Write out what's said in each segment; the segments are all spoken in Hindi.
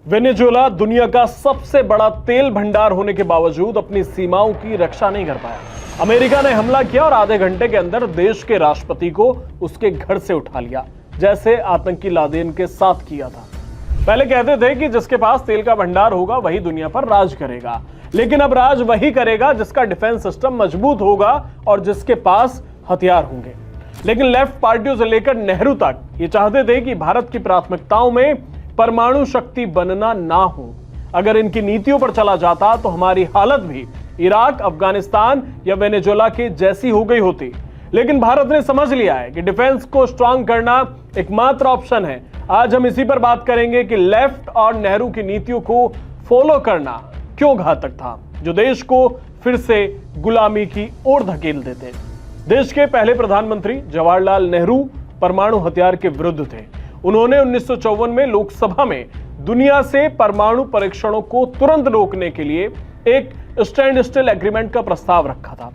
वेनेजुएला दुनिया का सबसे बड़ा तेल भंडार होने के बावजूद अपनी सीमाओं की रक्षा नहीं कर पाया। अमेरिका ने हमला किया और आधे घंटे के अंदर देश के राष्ट्रपति को उसके घर से उठा लिया, जैसे आतंकी लादेन के साथ किया था। पहले कहते थे कि जिसके पास तेल का भंडार होगा वही दुनिया पर राज करेगा, लेकिन अब राज वही करेगा जिसका डिफेंस सिस्टम मजबूत होगा और जिसके पास हथियार होंगे। लेकिन लेफ्ट पार्टियों से लेकर नेहरू तक ये चाहते थे कि भारत की प्राथमिकताओं में परमाणु शक्ति बनना ना हो। अगर इनकी नीतियों पर चला जाता तो हमारी हालत भी इराक, अफगानिस्तान या वेनेजुएला के जैसी हो गई होती। लेकिन भारत ने समझ लिया है कि डिफेंस को स्ट्रांग करना एकमात्र ऑप्शन है। आज हम इसी पर बात करेंगे कि लेफ्ट और नेहरू की नीतियों को फॉलो करना क्यों घातक था, जो देश को फिर से गुलामी की ओर धकेल देते। देश के पहले प्रधानमंत्री जवाहरलाल नेहरू परमाणु हथियार के विरुद्ध थे। उन्होंने 1954 में लोकसभा में दुनिया से परमाणु परीक्षणों को तुरंत रोकने के लिए एक स्टैंड स्टिल एग्रीमेंट का प्रस्ताव रखा था।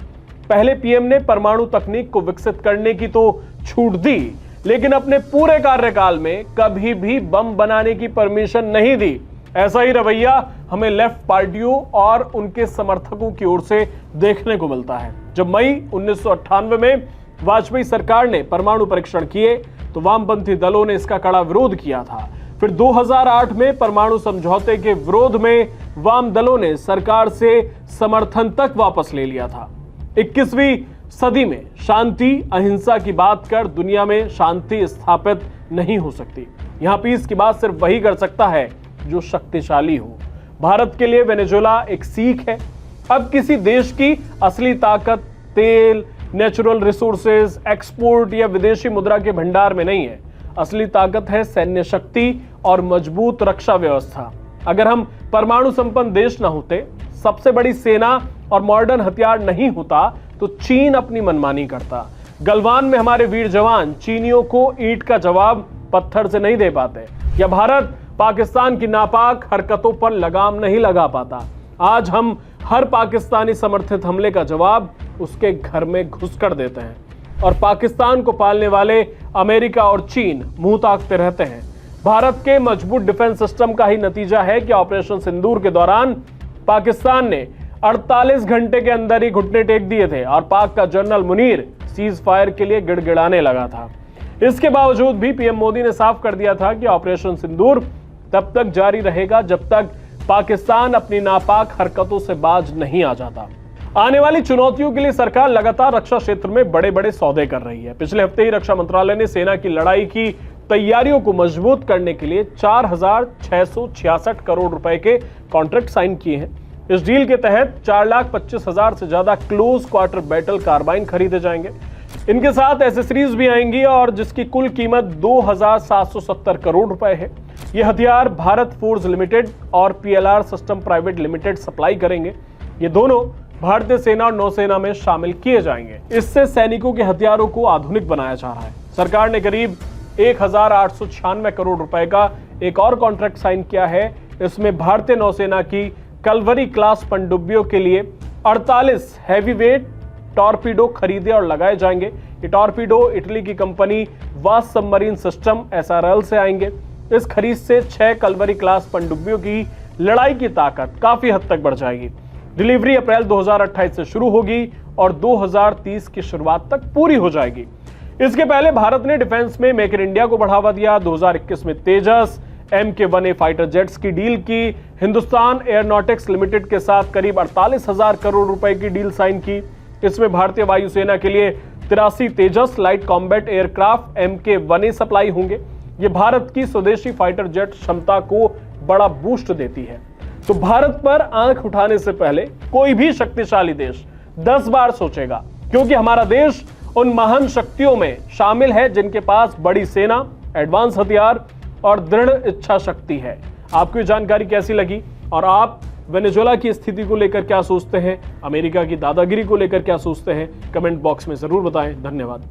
पहले पीएम ने परमाणु तकनीक को विकसित करने की तो छूट दी, लेकिन अपने पूरे कार्यकाल में कभी भी बम बनाने की परमिशन नहीं दी। ऐसा ही रवैया हमें लेफ्ट पार्टियों और उनके समर्थकों की ओर से देखने को मिलता है। जब मई 1998 में वाजपेयी सरकार ने परमाणु परीक्षण किए तो वामपंथी दलों ने इसका कड़ा विरोध किया था। फिर 2008 में परमाणु समझौते के विरोध में वाम दलों ने सरकार से समर्थन तक वापस ले लिया था। 21वीं सदी में शांति, अहिंसा की बात कर दुनिया में शांति स्थापित नहीं हो सकती। यहां पीस की बात सिर्फ वही कर सकता है जो शक्तिशाली हो। भारत के लिए वेनेजुएला एक सीख है। अब किसी देश की असली ताकत तेल, नेचुरल रिसोर्सेज, एक्सपोर्ट या विदेशी मुद्रा के भंडार में नहीं है। असली ताकत है सैन्य शक्ति और मजबूत रक्षा व्यवस्था। अगर हम परमाणु संपन्न देश न होते, सबसे बड़ी सेना और मॉडर्न हथियार नहीं होता, तो चीन अपनी मनमानी करता। गलवान में हमारे वीर जवान चीनियों को ईंट का जवाब पत्थर से नहीं दे पाते, या भारत पाकिस्तान की नापाक हरकतों पर लगाम नहीं लगा पाता। आज हम हर पाकिस्तानी समर्थित हमले का जवाब उसके घर में घुसकर देते हैं, और पाकिस्तान को पालने वाले अमेरिका और चीन मुंह ताकते रहते हैं। भारत के मजबूत डिफेंस सिस्टम का ही नतीजा है कि ऑपरेशन सिंदूर के दौरान पाकिस्तान ने 48 घंटे के अंदर ही घुटने टेक दिए थे और पाक का जनरल मुनीर सीज फायर के लिए गिड़गिड़ाने लगा था। इसके बावजूद भी पीएम मोदी ने साफ कर दिया था कि ऑपरेशन सिंदूर तब तक जारी रहेगा जब तक पाकिस्तान अपनी नापाक हरकतों से बाज नहीं आ जाता। आने वाली चुनौतियों के लिए सरकार लगातार रक्षा क्षेत्र में बड़े बड़े सौदे कर रही है। पिछले हफ्ते ही रक्षा मंत्रालय ने सेना की लड़ाई की तैयारियों को मजबूत करने के लिए 4,666 करोड़ रुपए के कॉन्ट्रैक्ट साइन किए हैं। इस डील के तहत 4,25,000 से ज्यादा क्लोज क्वार्टर बैटल कार्बाइन खरीदे जाएंगे। इनके साथ एसेसरीज भी आएंगी और जिसकी कुल कीमत 2,770 करोड़ रुपए है। ये हथियार भारत फोर्स लिमिटेड और PLR system private limited supply करेंगे। ये दोनों भारतीय सेना और नौसेना में शामिल किए जाएंगे। इससे सैनिकों के हथियारों को आधुनिक बनाया जा रहा है। सरकार ने करीब 1,896 करोड़ रुपए का एक और कॉन्ट्रैक्ट साइन किया है। इसमें भारतीय नौसेना की कलवरी क्लास पनडुब्बियों के लिए 48 हैवीवेट टॉर्पीडो खरीदे और लगाए जाएंगे। ये टॉर्पीडो इटली की company vast submarine system SRL से आएंगे। इस खरीद से 6 कलवरी क्लास पनडुब्बियों की लड़ाई की ताकत काफी हद तक बढ़ जाएगी। डिलीवरी अप्रैल 2028 से शुरू होगी और 2030 की शुरुआत तक पूरी हो जाएगी। इसके पहले भारत ने डिफेंस में मेक इन इंडिया को बढ़ावा दिया। 2021 में तेजस MK1A फाइटर जेट्स की डील की। हिंदुस्तान एयरोनॉटिक्स लिमिटेड के साथ करीब 48,000 करोड़ रुपए की डील साइन की। इसमें भारतीय वायुसेना के लिए 83 Tejas light combat aircraft MK1A supply होंगे। ये भारत की स्वदेशी फाइटर जेट क्षमता को बड़ा बूस्ट देती है। तो भारत पर आंख उठाने से पहले कोई भी शक्तिशाली देश 10 बार सोचेगा, क्योंकि हमारा देश उन महान शक्तियों में शामिल है जिनके पास बड़ी सेना, एडवांस हथियार और दृढ़ इच्छा शक्ति है। आपको ये जानकारी कैसी लगी और आप वेनेजुएला की स्थिति को लेकर क्या सोचते हैं, अमेरिका की दादागिरी को लेकर क्या सोचते हैं, कमेंट बॉक्स में जरूर बताएं। धन्यवाद।